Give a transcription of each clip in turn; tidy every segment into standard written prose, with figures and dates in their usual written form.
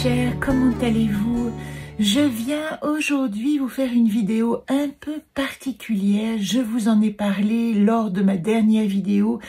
chers, comment allez-vous? Je viens aujourd'hui vous faire une vidéo un peu particulière. Je vous en ai parlé lors de ma dernière vidéo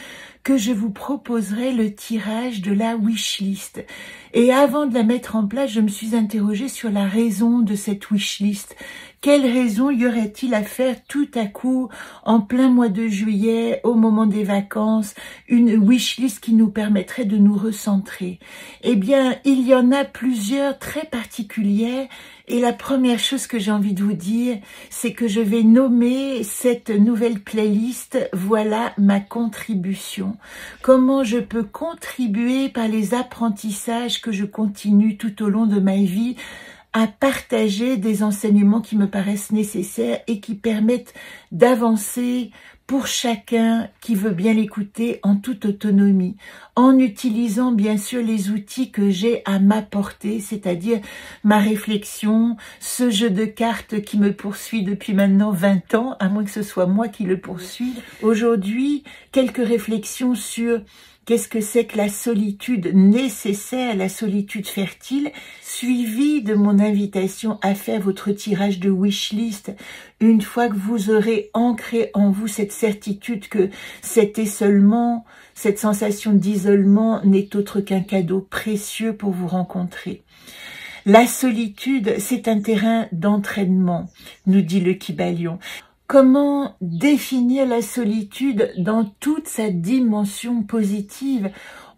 que je vous proposerai le tirage de la wishlist. Et avant de la mettre en place, je me suis interrogée sur la raison de cette wishlist. Quelle raison y aurait-il à faire tout à coup, en plein mois de juillet, au moment des vacances, une wishlist qui nous permettrait de nous recentrer? Eh bien, il y en a plusieurs très particulières. Et la première chose que j'ai envie de vous dire, c'est que je vais nommer cette nouvelle playlist « Voilà ma contribution ». Comment je peux contribuer par les apprentissages que je continue tout au long de ma vie à partager des enseignements qui me paraissent nécessaires et qui permettent d'avancer pour chacun qui veut bien l'écouter en toute autonomie, en utilisant bien sûr les outils que j'ai à m'apporter, c'est-à-dire ma réflexion, ce jeu de cartes qui me poursuit depuis maintenant 20 ans, à moins que ce soit moi qui le poursuive. Aujourd'hui, quelques réflexions sur qu'est-ce que c'est que la solitude nécessaire, la solitude fertile, suivie de mon invitation à faire votre tirage de wishlist une fois que vous aurez ancré en vous cette certitude que cet isolement, cette sensation d'isolement n'est autre qu'un cadeau précieux pour vous rencontrer. La solitude, c'est un terrain d'entraînement, nous dit le Kybalion. Comment définir la solitude dans toute sa dimension positive?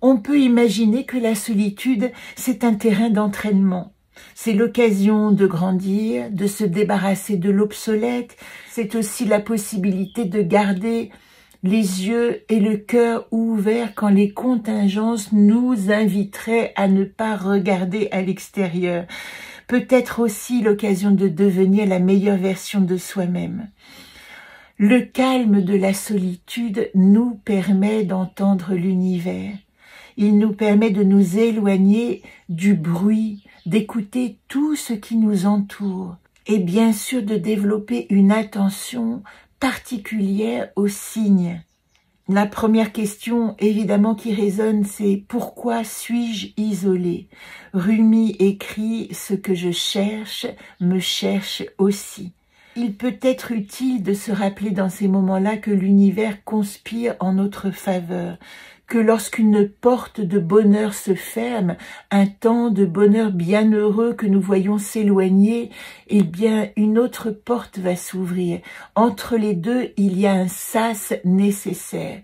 On peut imaginer que la solitude, c'est un terrain d'entraînement. C'est l'occasion de grandir, de se débarrasser de l'obsolète. C'est aussi la possibilité de garder les yeux et le cœur ouverts quand les contingences nous inviteraient à ne pas regarder à l'extérieur. Peut-être aussi l'occasion de devenir la meilleure version de soi-même. Le calme de la solitude nous permet d'entendre l'univers. Il nous permet de nous éloigner du bruit, d'écouter tout ce qui nous entoure et bien sûr de développer une attention particulière aux signes. La première question, évidemment, qui résonne, c'est « Pourquoi suis-je isolé ?» Rumi écrit « Ce que je cherche me cherche aussi ». Il peut être utile de se rappeler dans ces moments-là que l'univers conspire en notre faveur, que lorsqu'une porte de bonheur se ferme, un temps de bonheur bienheureux que nous voyons s'éloigner, eh bien une autre porte va s'ouvrir. Entre les deux, il y a un sas nécessaire.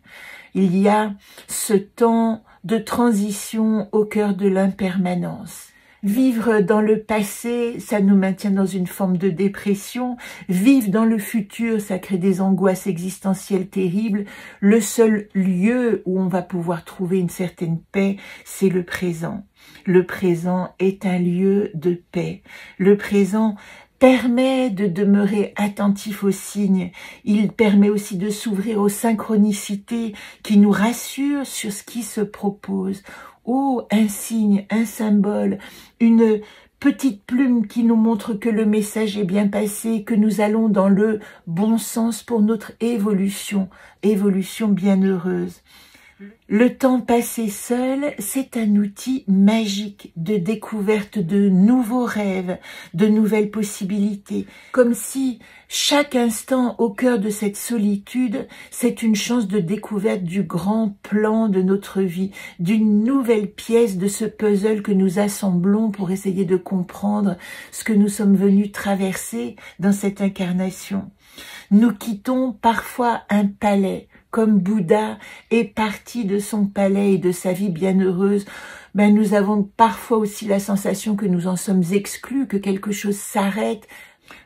Il y a ce temps de transition au cœur de l'impermanence. Vivre dans le passé, ça nous maintient dans une forme de dépression. Vivre dans le futur, ça crée des angoisses existentielles terribles. Le seul lieu où on va pouvoir trouver une certaine paix, c'est le présent. Le présent est un lieu de paix. Le présent permet de demeurer attentif aux signes. Il permet aussi de s'ouvrir aux synchronicités qui nous rassurent sur ce qui se propose. Oh, un signe, un symbole, une petite plume qui nous montre que le message est bien passé, que nous allons dans le bon sens pour notre évolution bienheureuse. Le temps passé seul, c'est un outil magique de découverte de nouveaux rêves, de nouvelles possibilités. Comme si chaque instant au cœur de cette solitude, c'est une chance de découverte du grand plan de notre vie, d'une nouvelle pièce de ce puzzle que nous assemblons pour essayer de comprendre ce que nous sommes venus traverser dans cette incarnation. Nous quittons parfois un palais, comme Bouddha est parti de son palais et de sa vie bienheureuse. Nous avons parfois aussi la sensation que nous en sommes exclus, que quelque chose s'arrête.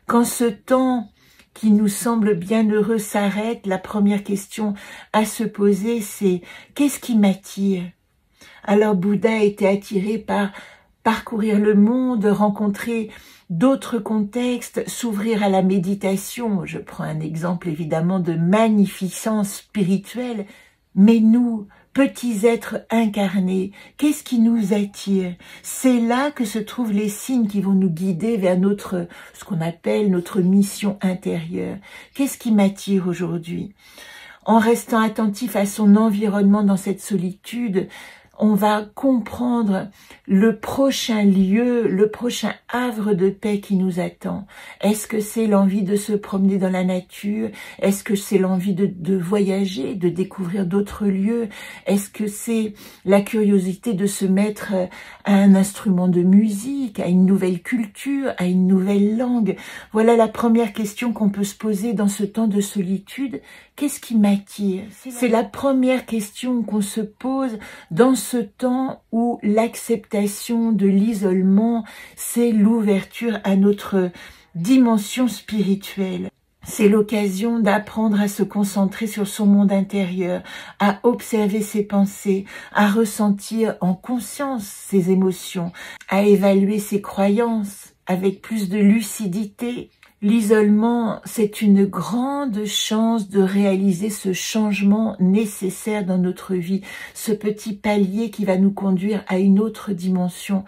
Quand ce temps qui nous semble bienheureux s'arrête, la première question à se poser, c'est « Qu'est-ce qui m'attire ?» Alors Bouddha a été attiré par parcourir le monde, rencontrer d'autres contextes, s'ouvrir à la méditation. Je prends un exemple évidemment de magnificence spirituelle. Mais nous, petits êtres incarnés, qu'est-ce qui nous attire? C'est là que se trouvent les signes qui vont nous guider vers ce qu'on appelle notre mission intérieure. Qu'est-ce qui m'attire aujourd'hui? En restant attentif à son environnement dans cette solitude, on va comprendre le prochain lieu, le prochain havre de paix qui nous attend. Est-ce que c'est l'envie de se promener dans la nature? Est-ce que c'est l'envie de voyager, de découvrir d'autres lieux? Est-ce que c'est la curiosité de se mettre à un instrument de musique, à une nouvelle culture, à une nouvelle langue? Voilà la première question qu'on peut se poser dans ce temps de solitude. Qu'est-ce qui m'attire? C'est la première question qu'on se pose dans ce temps où l'acceptation de l'isolement, c'est l'ouverture à notre dimension spirituelle. C'est l'occasion d'apprendre à se concentrer sur son monde intérieur, à observer ses pensées, à ressentir en conscience ses émotions, à évaluer ses croyances avec plus de lucidité. L'isolement, c'est une grande chance de réaliser ce changement nécessaire dans notre vie, ce petit palier qui va nous conduire à une autre dimension.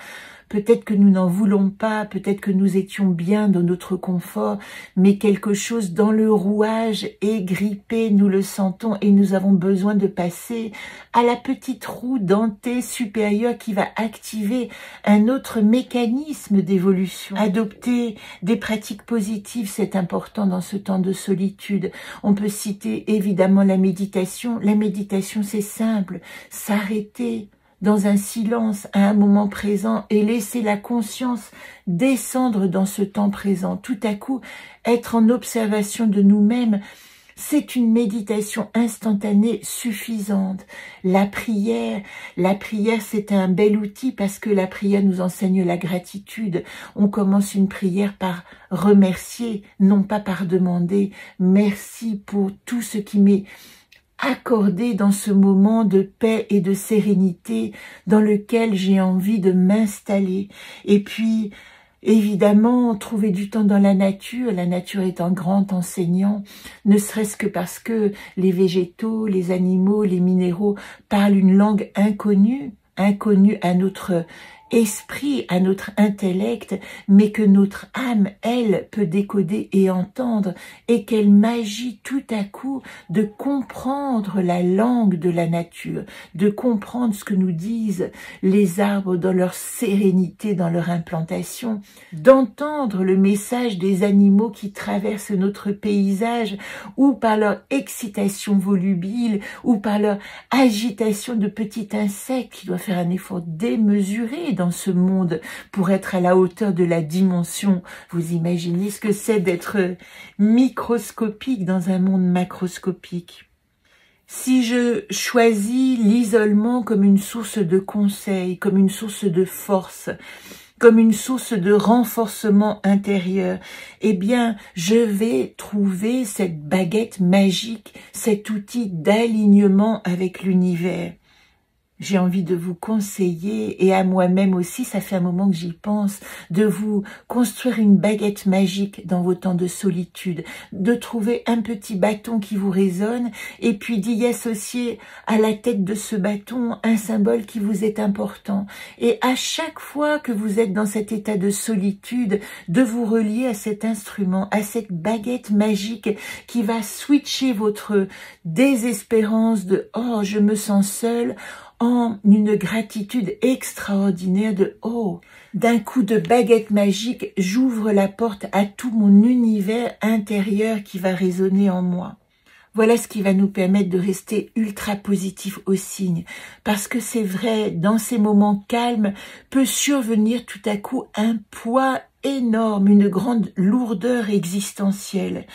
Peut-être que nous n'en voulons pas, peut-être que nous étions bien dans notre confort, mais quelque chose dans le rouage est grippé, nous le sentons et nous avons besoin de passer à la petite roue dentée supérieure qui va activer un autre mécanisme d'évolution. Adopter des pratiques positives, c'est important dans ce temps de solitude. On peut citer évidemment la méditation. La méditation, c'est simple, s'arrêter dans un silence à un moment présent et laisser la conscience descendre dans ce temps présent. Tout à coup, être en observation de nous-mêmes, c'est une méditation instantanée suffisante. La prière, c'est un bel outil parce que la prière nous enseigne la gratitude. On commence une prière par remercier, non pas par demander. Merci pour tout ce qui m'est accordé dans ce moment de paix et de sérénité dans lequel j'ai envie de m'installer. Et puis, évidemment, trouver du temps dans la nature est un grand enseignant, ne serait-ce que parce que les végétaux, les animaux, les minéraux parlent une langue inconnue à notre esprit, à notre intellect, mais que notre âme, elle, peut décoder et entendre, et quelle magie tout à coup de comprendre la langue de la nature, de comprendre ce que nous disent les arbres dans leur sérénité, dans leur implantation, d'entendre le message des animaux qui traversent notre paysage, ou par leur excitation volubile, ou par leur agitation de petits insectes qui doivent faire un effort démesuré dans ce monde pour être à la hauteur de la dimension. Vous imaginez ce que c'est d'être microscopique dans un monde macroscopique. Si je choisis l'isolement comme une source de conseil, comme une source de force, comme une source de renforcement intérieur, eh bien, je vais trouver cette baguette magique, cet outil d'alignement avec l'univers. J'ai envie de vous conseiller, et à moi-même aussi, ça fait un moment que j'y pense, de vous construire une baguette magique dans vos temps de solitude, de trouver un petit bâton qui vous résonne, et puis d'y associer à la tête de ce bâton un symbole qui vous est important. Et à chaque fois que vous êtes dans cet état de solitude, de vous relier à cet instrument, à cette baguette magique qui va switcher votre désespérance de « oh, je me sens seul », en une gratitude extraordinaire de « oh ». D'un coup de baguette magique, j'ouvre la porte à tout mon univers intérieur qui va résonner en moi. Voilà ce qui va nous permettre de rester ultra positif au signe. Parce que c'est vrai, dans ces moments calmes, peut survenir tout à coup un poids énorme, une grande lourdeur existentielle.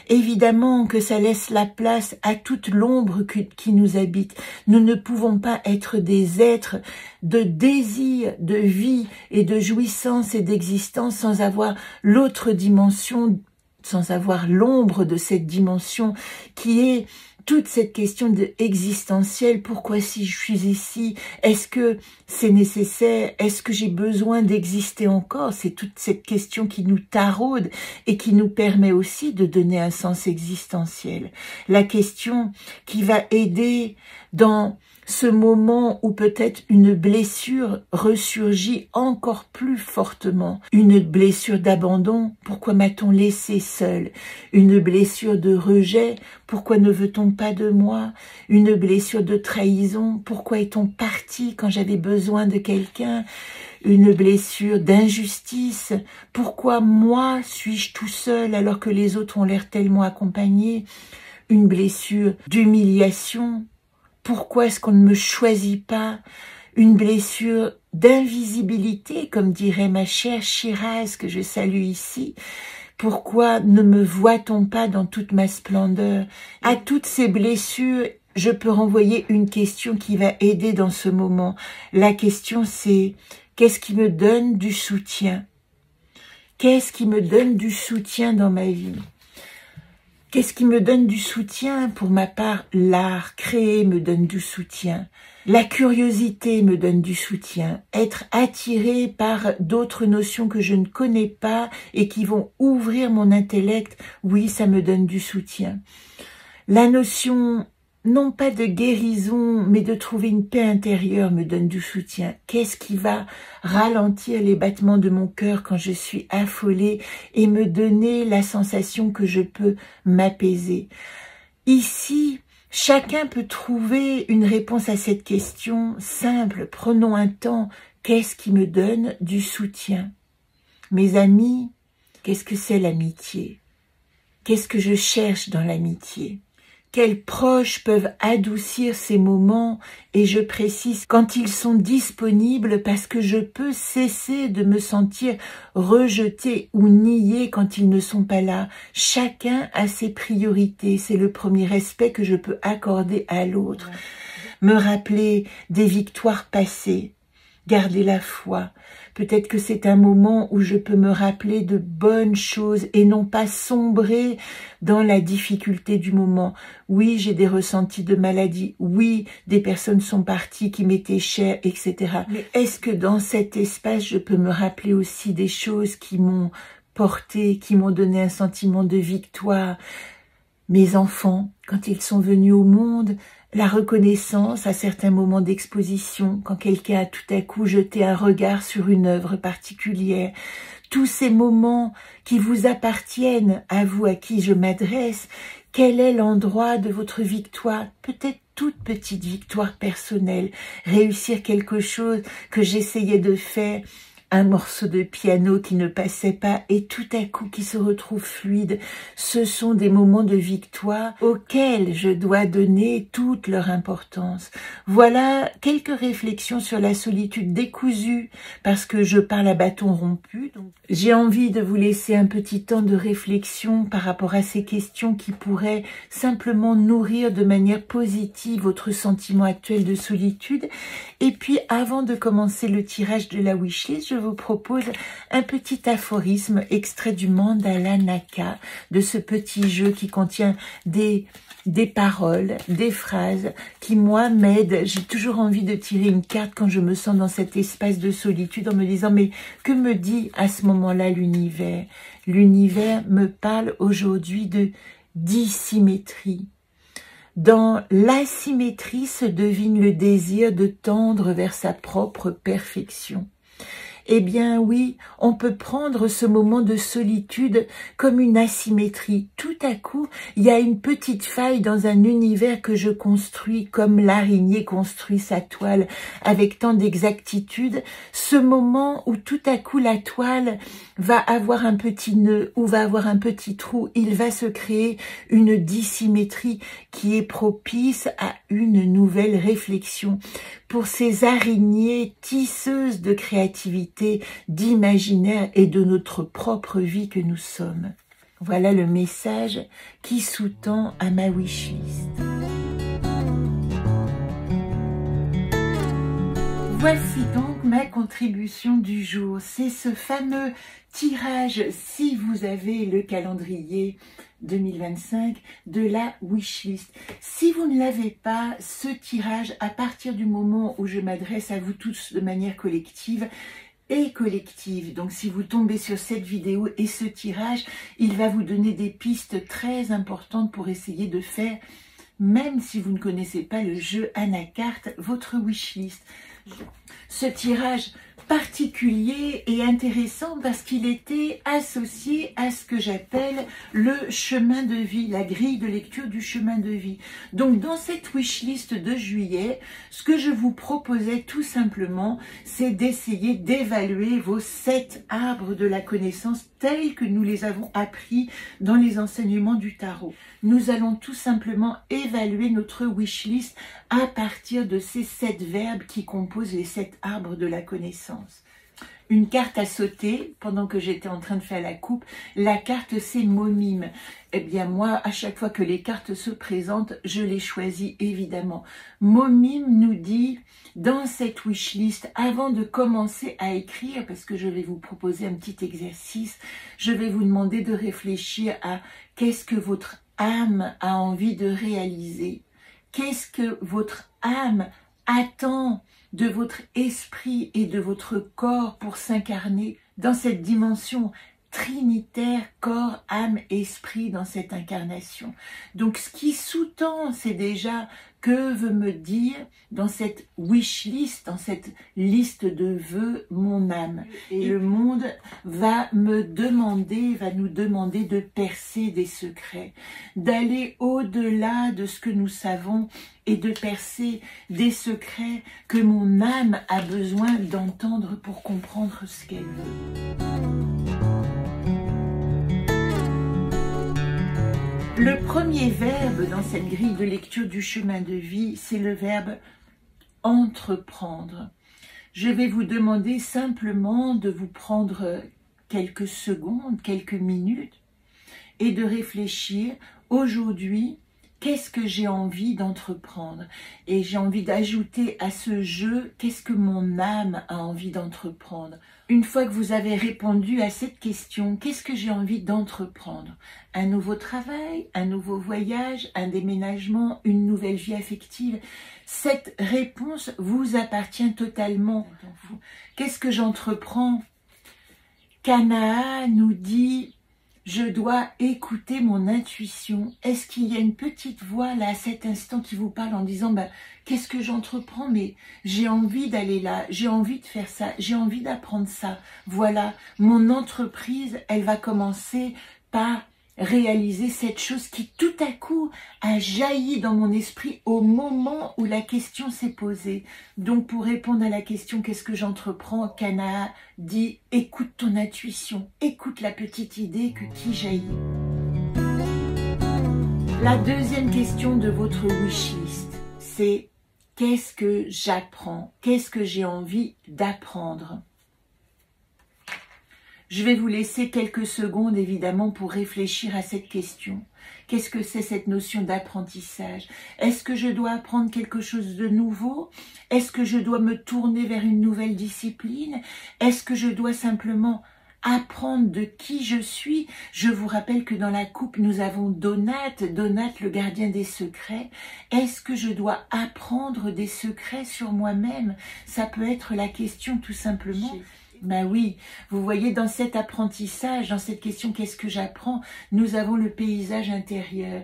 Évidemment que ça laisse la place à toute l'ombre qui nous habite. Nous ne pouvons pas être des êtres de désir, de vie et de jouissance et d'existence sans avoir l'autre dimension, sans avoir l'ombre de cette dimension qui est toute cette question de existentielle. Pourquoi si je suis ici? Est-ce que c'est nécessaire? Est-ce que j'ai besoin d'exister encore? C'est toute cette question qui nous taraude et qui nous permet aussi de donner un sens existentiel. La question qui va aider dans ce moment où peut-être une blessure ressurgit encore plus fortement. Une blessure d'abandon, pourquoi m'a-t-on laissé seule? Une blessure de rejet, pourquoi ne veut-on pas de moi? Une blessure de trahison, pourquoi est-on parti quand j'avais besoin de quelqu'un? Une blessure d'injustice, pourquoi moi suis-je tout seul alors que les autres ont l'air tellement accompagnés? Une blessure d'humiliation, pourquoi est-ce qu'on ne me choisit pas? Une blessure d'invisibilité, comme dirait ma chère Shiraz, que je salue ici. Pourquoi ne me voit-on pas dans toute ma splendeur? À toutes ces blessures, je peux renvoyer une question qui va aider dans ce moment. La question c'est, qu'est-ce qui me donne du soutien? Qu'est-ce qui me donne du soutien dans ma vie? Qu'est-ce qui me donne du soutien? Pour ma part, l'art, créer me donne du soutien. La curiosité me donne du soutien. Être attiré par d'autres notions que je ne connais pas et qui vont ouvrir mon intellect, oui, ça me donne du soutien. La notion, non pas de guérison, mais de trouver une paix intérieure me donne du soutien. Qu'est-ce qui va ralentir les battements de mon cœur quand je suis affolée et me donner la sensation que je peux m'apaiser? Ici, chacun peut trouver une réponse à cette question simple. Prenons un temps. Qu'est-ce qui me donne du soutien? Mes amis, qu'est-ce que c'est l'amitié? Qu'est-ce que je cherche dans l'amitié? Quels proches peuvent adoucir ces moments, et je précise quand ils sont disponibles, parce que je peux cesser de me sentir rejetée ou niée quand ils ne sont pas là. Chacun a ses priorités, c'est le premier respect que je peux accorder à l'autre. Me rappeler des victoires passées, garder la foi. Peut-être que c'est un moment où je peux me rappeler de bonnes choses et non pas sombrer dans la difficulté du moment. Oui, j'ai des ressentis de maladie. Oui, des personnes sont parties qui m'étaient chères, etc. Mais est-ce que dans cet espace, je peux me rappeler aussi des choses qui m'ont porté, qui m'ont donné un sentiment de victoire? Mes enfants, quand ils sont venus au monde, la reconnaissance à certains moments d'exposition, quand quelqu'un a tout à coup jeté un regard sur une œuvre particulière, tous ces moments qui vous appartiennent, à vous à qui je m'adresse, quel est l'endroit de votre victoire? Peut-être toute petite victoire personnelle, réussir quelque chose que j'essayais de faire, un morceau de piano qui ne passait pas et tout à coup qui se retrouve fluide. Ce sont des moments de victoire auxquels je dois donner toute leur importance. Voilà quelques réflexions sur la solitude décousue, parce que je parle à bâton rompu. J'ai envie de vous laisser un petit temps de réflexion par rapport à ces questions qui pourraient simplement nourrir de manière positive votre sentiment actuel de solitude. Et puis, avant de commencer le tirage de la wishlist, je vous propose un petit aphorisme extrait du Mandala Naka, de ce petit jeu qui contient des paroles, des phrases qui, moi, m'aident. J'ai toujours envie de tirer une carte quand je me sens dans cet espace de solitude en me disant, mais que me dit à ce moment-là l'univers? L'univers me parle aujourd'hui de dissymétrie. Dans l'asymétrie se devine le désir de tendre vers sa propre perfection. Eh bien oui, on peut prendre ce moment de solitude comme une asymétrie. Tout à coup, il y a une petite faille dans un univers que je construis comme l'araignée construit sa toile avec tant d'exactitude. Ce moment où tout à coup la toile va avoir un petit nœud ou va avoir un petit trou, il va se créer une dissymétrie qui est propice à une nouvelle réflexion. Pour ces araignées tisseuses de créativité, d'imaginaire et de notre propre vie que nous sommes. Voilà le message qui sous-tend à ma wishlist. Voici donc ma contribution du jour. C'est ce fameux tirage, si vous avez le calendrier 2025, de la wishlist. Si vous ne l'avez pas, ce tirage, à partir du moment où je m'adresse à vous tous de manière collective, et collective. Donc si vous tombez sur cette vidéo et ce tirage, il va vous donner des pistes très importantes pour essayer de faire même si vous ne connaissez pas le jeu Anacartes, votre wishlist. Ce tirage particulier et intéressant parce qu'il était associé à ce que j'appelle le chemin de vie, la grille de lecture du chemin de vie. Donc dans cette wishlist de juillet, ce que je vous proposais tout simplement, c'est d'essayer d'évaluer vos 7 arbres de la connaissance tels que nous les avons appris dans les enseignements du tarot. Nous allons tout simplement évaluer notre wishlist à partir de ces 7 verbes qui composent les 7 arbres de la connaissance. Une carte a sauté pendant que j'étais en train de faire la coupe. La carte, c'est Momime. Eh bien, moi, à chaque fois que les cartes se présentent, je les choisis évidemment. Momime nous dit, dans cette wishlist, avant de commencer à écrire, parce que je vais vous proposer un petit exercice, je vais vous demander de réfléchir à qu'est-ce que votre âme a envie de réaliser. Qu'est-ce que votre âme attend de votre esprit et de votre corps pour s'incarner dans cette dimension trinitaire, corps, âme, esprit dans cette incarnation. Donc ce qui sous-tend, c'est déjà que veut me dire dans cette wishlist, dans cette liste de vœux, mon âme. Et le monde va nous demander de percer des secrets, d'aller au-delà de ce que nous savons et de percer des secrets que mon âme a besoin d'entendre pour comprendre ce qu'elle veut. Le premier verbe dans cette grille de lecture du chemin de vie, c'est le verbe entreprendre. Je vais vous demander simplement de vous prendre quelques secondes, quelques minutes et de réfléchir aujourd'hui, qu'est-ce que j'ai envie d'entreprendre? Et j'ai envie d'ajouter à ce jeu, qu'est-ce que mon âme a envie d'entreprendre? Une fois que vous avez répondu à cette question, qu'est-ce que j'ai envie d'entreprendre? Un nouveau travail, un nouveau voyage, un déménagement, une nouvelle vie affective? Cette réponse vous appartient totalement. Qu'est-ce que j'entreprends? Kanaa nous dit... Je dois écouter mon intuition. Est-ce qu'il y a une petite voix là à cet instant qui vous parle en disant qu'est-ce que j'entreprends, mais j'ai envie d'aller là, j'ai envie de faire ça, j'ai envie d'apprendre ça. Voilà, mon entreprise, elle va commencer par réaliser cette chose qui tout à coup a jailli dans mon esprit au moment où la question s'est posée. Donc pour répondre à la question qu'est-ce que j'entreprends, Kanaa dit écoute ton intuition, écoute la petite idée qui jaillit. La deuxième question de votre wishlist, c'est qu'est-ce que j'apprends, qu'est-ce que j'ai envie d'apprendre? Je vais vous laisser quelques secondes, évidemment, pour réfléchir à cette question. Qu'est-ce que c'est cette notion d'apprentissage? Est-ce que je dois apprendre quelque chose de nouveau? Est-ce que je dois me tourner vers une nouvelle discipline? Est-ce que je dois simplement apprendre de qui je suis? Je vous rappelle que dans la coupe, nous avons Donat, le gardien des secrets. Est-ce que je dois apprendre des secrets sur moi-même? Ça peut être la question tout simplement. Ben oui, vous voyez dans cet apprentissage, dans cette question qu'est-ce que j'apprends, nous avons le paysage intérieur.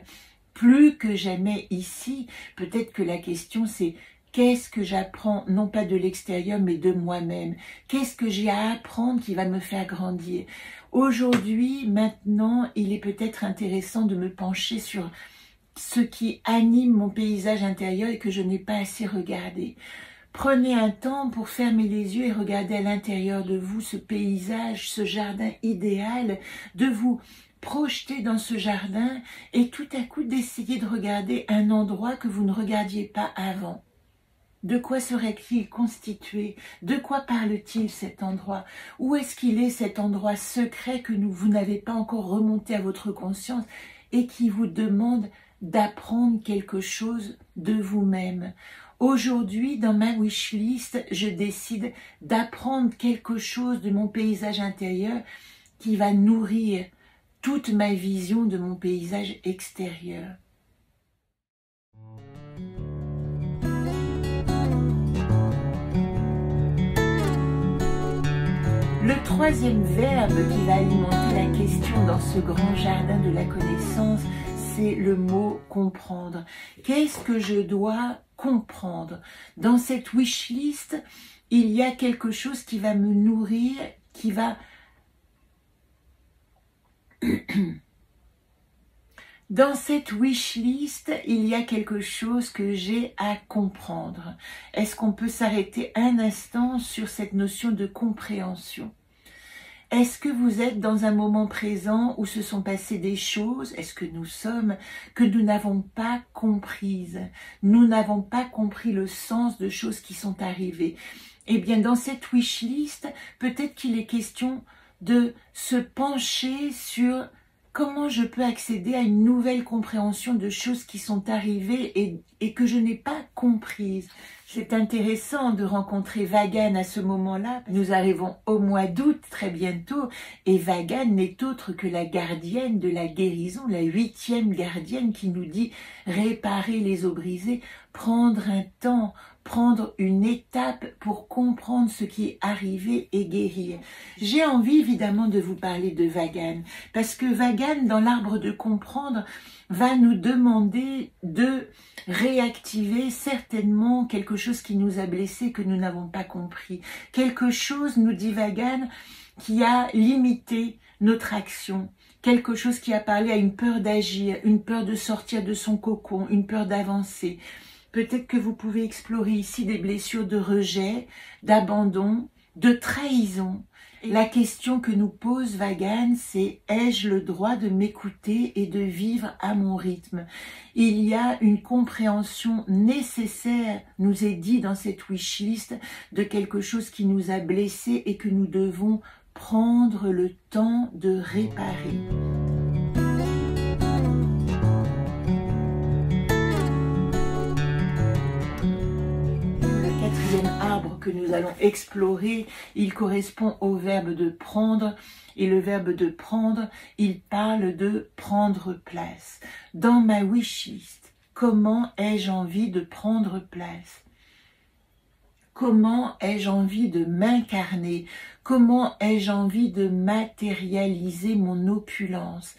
Plus que jamais ici, peut-être que la question c'est qu'est-ce que j'apprends, non pas de l'extérieur mais de moi-même. Qu'est-ce que j'ai à apprendre qui va me faire grandir? Aujourd'hui, maintenant, il est peut-être intéressant de me pencher sur ce qui anime mon paysage intérieur et que je n'ai pas assez regardé. Prenez un temps pour fermer les yeux et regarder à l'intérieur de vous ce paysage, ce jardin idéal, de vous projeter dans ce jardin et tout à coup d'essayer de regarder un endroit que vous ne regardiez pas avant. De quoi serait-il constitué? De quoi parle-t-il cet endroit? Où est-ce qu'il est cet endroit secret que vous n'avez pas encore remonté à votre conscience et qui vous demande d'apprendre quelque chose de vous-même? Aujourd'hui, dans ma wishlist, je décide d'apprendre quelque chose de mon paysage intérieur qui va nourrir toute ma vision de mon paysage extérieur. Le troisième verbe qui va alimenter la question dans ce grand jardin de la connaissance, c'est le mot comprendre. Qu'est-ce que je dois comprendre? Dans cette wishlist, il y a quelque chose qui va me nourrir, qui va... Dans cette wishlist, il y a quelque chose que j'ai à comprendre. Est-ce qu'on peut s'arrêter un instant sur cette notion de compréhension? Est-ce que vous êtes dans un moment présent où se sont passées des choses, est-ce que nous sommes, que nous n'avons pas comprises? Nous n'avons pas compris le sens de choses qui sont arrivées. Eh bien, dans cette wishlist, peut-être qu'il est question de se pencher sur comment je peux accéder à une nouvelle compréhension de choses qui sont arrivées et que je n'ai pas comprises. C'est intéressant de rencontrer Vagan à ce moment-là. Nous arrivons au mois d'août très bientôt et Vagan n'est autre que la gardienne de la guérison, la 8e gardienne qui nous dit réparer les os brisés, prendre un temps, prendre une étape pour comprendre ce qui est arrivé et guérir. J'ai envie évidemment de vous parler de Vagan, parce que Vagan, dans l'arbre de comprendre, va nous demander de réactiver certainement quelque chose qui nous a blessés, que nous n'avons pas compris. Quelque chose, nous dit Vagan, qui a limité notre action. Quelque chose qui a parlé à une peur d'agir, une peur de sortir de son cocon, une peur d'avancer. Peut-être que vous pouvez explorer ici des blessures de rejet, d'abandon, de trahison. Et la question que nous pose Vagan, c'est « ai-je le droit de m'écouter et de vivre à mon rythme ?» Il y a une compréhension nécessaire, nous est dit dans cette wishlist, de quelque chose qui nous a blessés et que nous devons prendre le temps de réparer. Arbre que nous allons explorer, il correspond au verbe de prendre, et le verbe de prendre, il parle de prendre place. Dans ma wishlist, comment ai-je envie de prendre place? Comment ai-je envie de m'incarner? Comment ai-je envie de matérialiser mon opulence?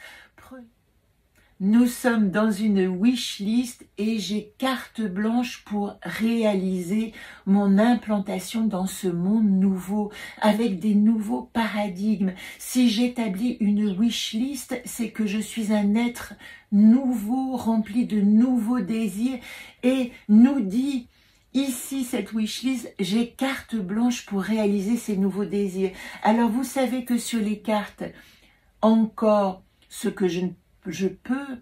Nous sommes dans une wishlist et j'ai carte blanche pour réaliser mon implantation dans ce monde nouveau, avec des nouveaux paradigmes. Si j'établis une wishlist, c'est que je suis un être nouveau, rempli de nouveaux désirs, et nous dit ici cette wishlist, j'ai carte blanche pour réaliser ces nouveaux désirs. Alors vous savez que sur les cartes, encore ce que je peux,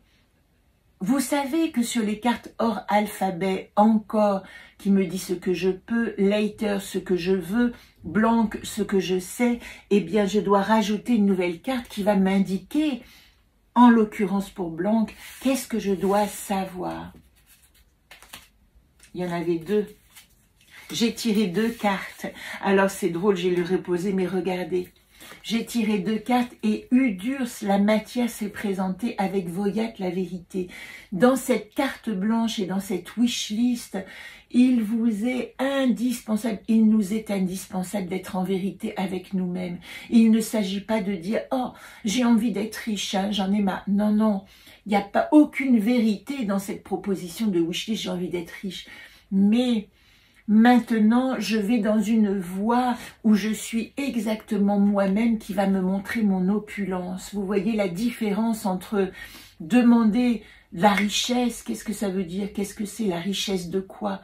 vous savez que sur les cartes hors alphabet, encore qui me dit ce que je peux, later ce que je veux, blanc ce que je sais, eh bien je dois rajouter une nouvelle carte qui va m'indiquer, en l'occurrence pour blanc, qu'est-ce que je dois savoir. Il y en avait deux. J'ai tiré 2 cartes. Alors c'est drôle, j'ai le reposé, mais regardez. J'ai tiré 2 cartes et Udurs, la matière, s'est présentée avec Voyat, la vérité. Dans cette carte blanche et dans cette wishlist, il vous est indispensable, il nous est indispensable d'être en vérité avec nous-mêmes. Il ne s'agit pas de dire « Oh, j'ai envie d'être riche, hein, j'en ai marre ». Non, non, il n'y a pas aucune vérité dans cette proposition de wishlist « j'ai envie d'être riche ». Mais maintenant, je vais dans une voie où je suis exactement moi-même qui va me montrer mon opulence. Vous voyez la différence entre demander la richesse, qu'est-ce que ça veut dire? Qu'est-ce que c'est la richesse de quoi?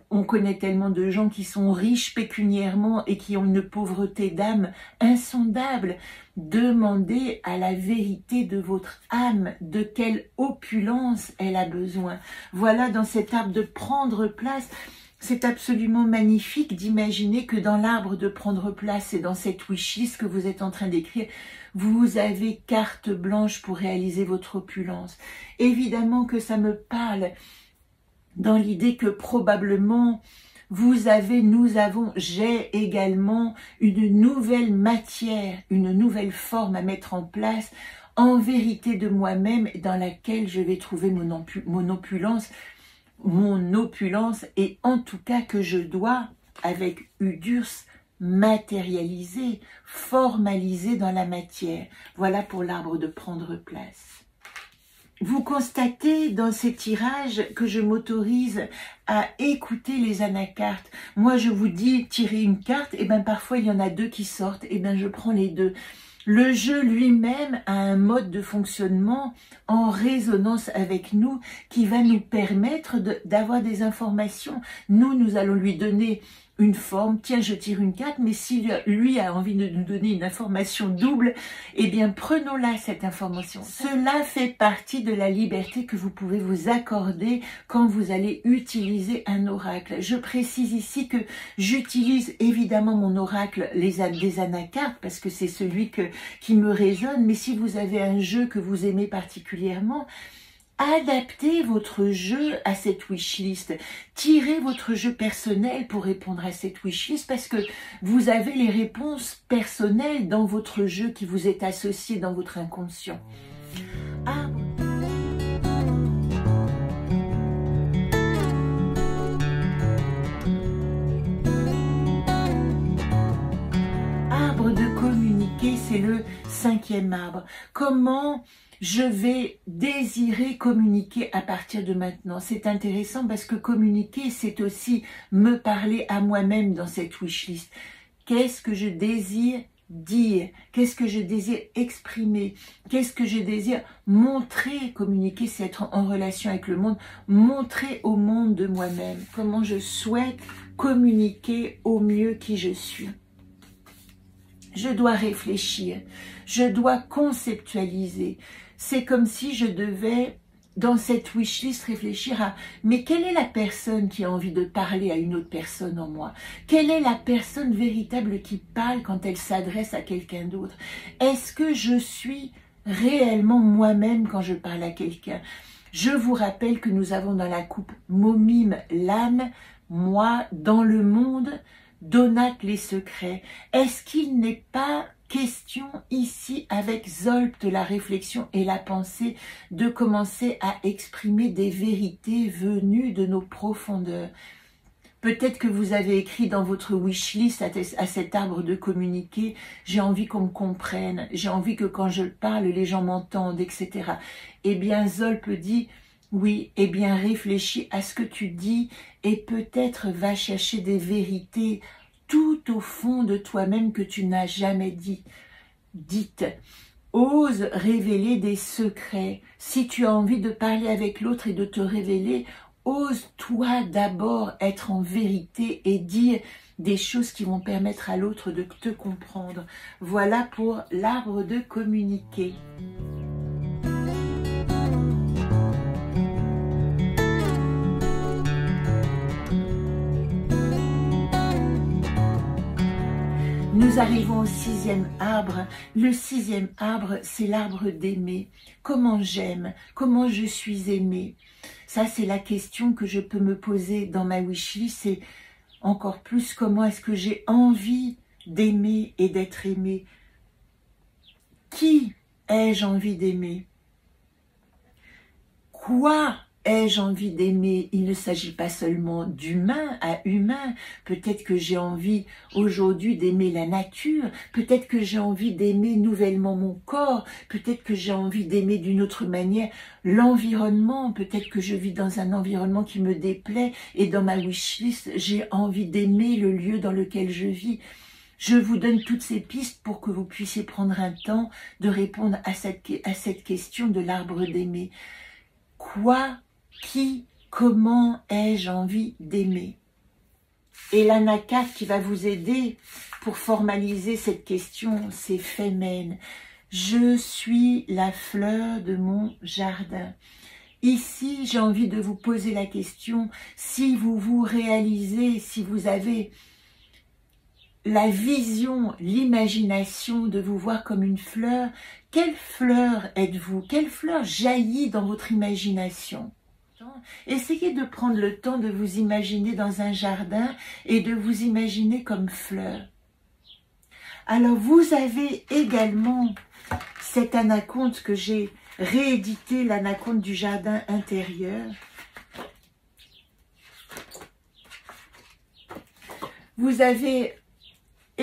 On connaît tellement de gens qui sont riches pécuniairement et qui ont une pauvreté d'âme insondable. Demandez à la vérité de votre âme de quelle opulence elle a besoin. Voilà, dans cet arbre de prendre place, c'est absolument magnifique d'imaginer que dans l'arbre de prendre place et dans cette wishlist que vous êtes en train d'écrire, vous avez carte blanche pour réaliser votre opulence. Évidemment que ça me parle dans l'idée que probablement vous avez, nous avons, j'ai également une nouvelle matière, une nouvelle forme à mettre en place en vérité de moi-même dans laquelle je vais trouver mon opulence et en tout cas que je dois, avec Udurs, matérialiser, formaliser dans la matière. Voilà pour l'arbre de prendre place. vous constatez dans ces tirages que je m'autorise à écouter les anacartes. Moi, je vous dis, tirez une carte, et bien parfois il y en a deux qui sortent, et bien je prends les deux. Le jeu lui-même a un mode de fonctionnement en résonance avec nous qui va nous permettre d'avoir des informations. Nous allons lui donner une forme. Tiens, je tire une carte, mais si lui a envie de nous donner une information double, eh bien, prenons-la, cette information. Cela fait partie de la liberté que vous pouvez vous accorder quand vous allez utiliser un oracle. Je précise ici que j'utilise évidemment mon oracle des anacartes parce que c'est celui qui me résonne, mais si vous avez un jeu que vous aimez particulièrement, adaptez votre jeu à cette wishlist. Tirez votre jeu personnel pour répondre à cette wishlist parce que vous avez les réponses personnelles dans votre jeu qui vous est associé dans votre inconscient. Arbre de communiquer, c'est le 5e arbre. Comment je vais désirer communiquer à partir de maintenant? C'est intéressant parce que communiquer, c'est aussi me parler à moi-même dans cette wishlist. Qu'est-ce que je désire dire? Qu'est-ce que je désire exprimer? Qu'est-ce que je désire montrer? Communiquer, c'est être en relation avec le monde. Montrer au monde de moi-même. Comment je souhaite communiquer au mieux qui je suis. Je dois réfléchir. Je dois conceptualiser. C'est comme si je devais, dans cette wishlist, réfléchir à « mais quelle est la personne qui a envie de parler à une autre personne en moi? Quelle est la personne véritable qui parle quand elle s'adresse à quelqu'un d'autre? Est-ce que je suis réellement moi-même quand je parle à quelqu'un ?» Je vous rappelle que nous avons dans la coupe Momime l'âme, moi dans le monde, Donate les secrets. Est-ce qu'il n'est pas question ici avec Zolp de la réflexion et la pensée de commencer à exprimer des vérités venues de nos profondeurs? Peut-être que vous avez écrit dans votre wishlist à cet arbre de communiquer, j'ai envie qu'on me comprenne, j'ai envie que quand je parle, les gens m'entendent, etc. Eh bien, Zolp dit, oui, eh bien, réfléchis à ce que tu dis et peut-être va chercher des vérités tout au fond de toi-même que tu n'as jamais dites. Ose révéler des secrets. Si tu as envie de parler avec l'autre et de te révéler, ose toi d'abord être en vérité et dire des choses qui vont permettre à l'autre de te comprendre. Voilà pour l'arbre de communiquer. Nous arrivons au 6e arbre. Le 6e arbre, c'est l'arbre d'aimer. Comment j'aime? Comment je suis aimée? Ça, c'est la question que je peux me poser dans ma wishlist. C'est encore plus comment est-ce que j'ai envie d'aimer et d'être aimée? Qui ai-je envie d'aimer? Quoi ai-je envie d'aimer? Il ne s'agit pas seulement d'humain à humain. Peut-être que j'ai envie aujourd'hui d'aimer la nature. Peut-être que j'ai envie d'aimer nouvellement mon corps. Peut-être que j'ai envie d'aimer d'une autre manière l'environnement. Peut-être que je vis dans un environnement qui me déplaît et dans ma wishlist, j'ai envie d'aimer le lieu dans lequel je vis. Je vous donne toutes ces pistes pour que vous puissiez prendre un temps de répondre à cette question de l'arbre d'aimer. Quoi? Qui, comment ai-je envie d'aimer? Et l'anacarte qui va vous aider pour formaliser cette question, c'est Femen. Je suis la fleur de mon jardin. Ici, j'ai envie de vous poser la question, si vous vous réalisez, si vous avez la vision, l'imagination de vous voir comme une fleur, quelle fleur êtes-vous? Quelle fleur jaillit dans votre imagination? Essayez de prendre le temps de vous imaginer dans un jardin et de vous imaginer comme fleur. Alors vous avez également cet anaconte que j'ai réédité, l'anaconte du jardin intérieur. Vous avez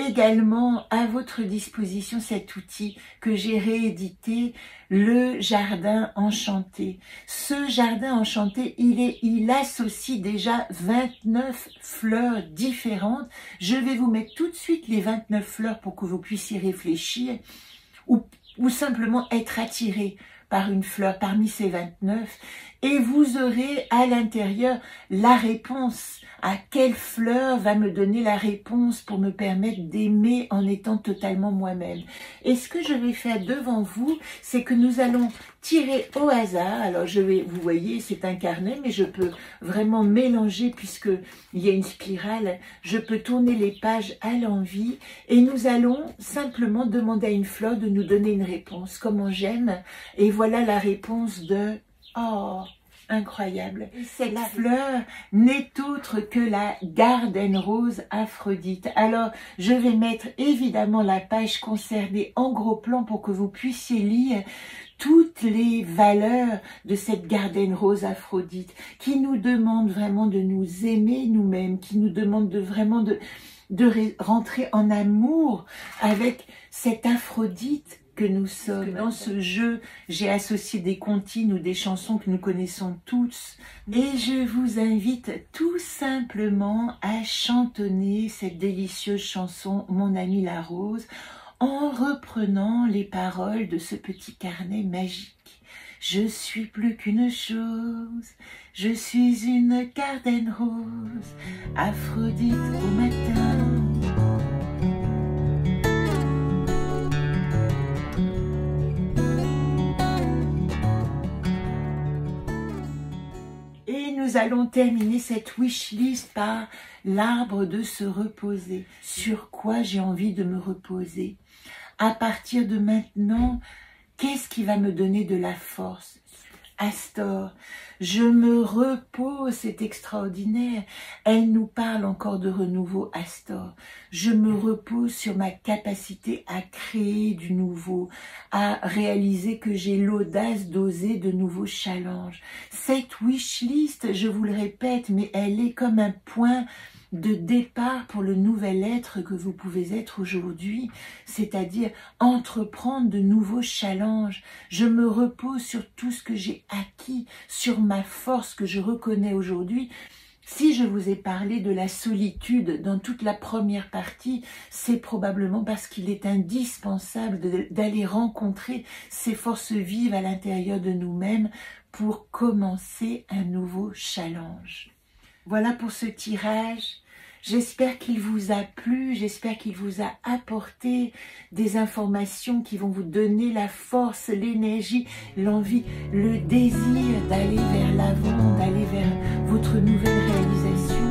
également à votre disposition cet outil que j'ai réédité, le jardin enchanté. Ce jardin enchanté, il associe déjà 29 fleurs différentes. Je vais vous mettre tout de suite les 29 fleurs pour que vous puissiez réfléchir ou simplement être attiré par une fleur parmi ces 29 et vous aurez à l'intérieur la réponse. À quelle fleur va me donner la réponse pour me permettre d'aimer en étant totalement moi-même. Et ce que je vais faire devant vous, c'est que nous allons tirer au hasard. Alors vous voyez, c'est un carnet, mais je peux vraiment mélanger puisque il y a une spirale. Je peux tourner les pages à l'envie et nous allons simplement demander à une fleur de nous donner une réponse. Comment j'aime. Et voilà la réponse de « Oh !» Incroyable. Cette fleur n'est autre que la Garden Rose Aphrodite. Alors, je vais mettre évidemment la page concernée en gros plan pour que vous puissiez lire toutes les valeurs de cette Garden Rose Aphrodite qui nous demande vraiment de nous aimer nous-mêmes, qui nous demande vraiment de rentrer en amour avec cette Aphrodite que nous sommes. Dans ce jeu, j'ai associé des comptines ou des chansons que nous connaissons tous. Et je vous invite tout simplement à chantonner cette délicieuse chanson « Mon ami la rose » en reprenant les paroles de ce petit carnet magique. Je suis plus qu'une chose, je suis une Garden Rose, Aphrodite au matin. Nous allons terminer cette wishlist par l'arbre de se reposer. Sur quoi j'ai envie de me reposer? À partir de maintenant, qu'est-ce qui va me donner de la force? Astor, je me repose, c'est extraordinaire. Elle nous parle encore de renouveau, Astor. Je me repose sur ma capacité à créer du nouveau, à réaliser que j'ai l'audace d'oser de nouveaux challenges. Cette wishlist, je vous le répète, mais elle est comme un point de départ pour le nouvel être que vous pouvez être aujourd'hui, c'est-à-dire entreprendre de nouveaux challenges. Je me repose sur tout ce que j'ai acquis, sur ma force que je reconnais aujourd'hui. Si je vous ai parlé de la solitude dans toute la première partie, c'est probablement parce qu'il est indispensable d'aller rencontrer ces forces vives à l'intérieur de nous-mêmes pour commencer un nouveau challenge. Voilà pour ce tirage. J'espère qu'il vous a plu, j'espère qu'il vous a apporté des informations qui vont vous donner la force, l'énergie, l'envie, le désir d'aller vers l'avant, d'aller vers votre nouvelle réalisation.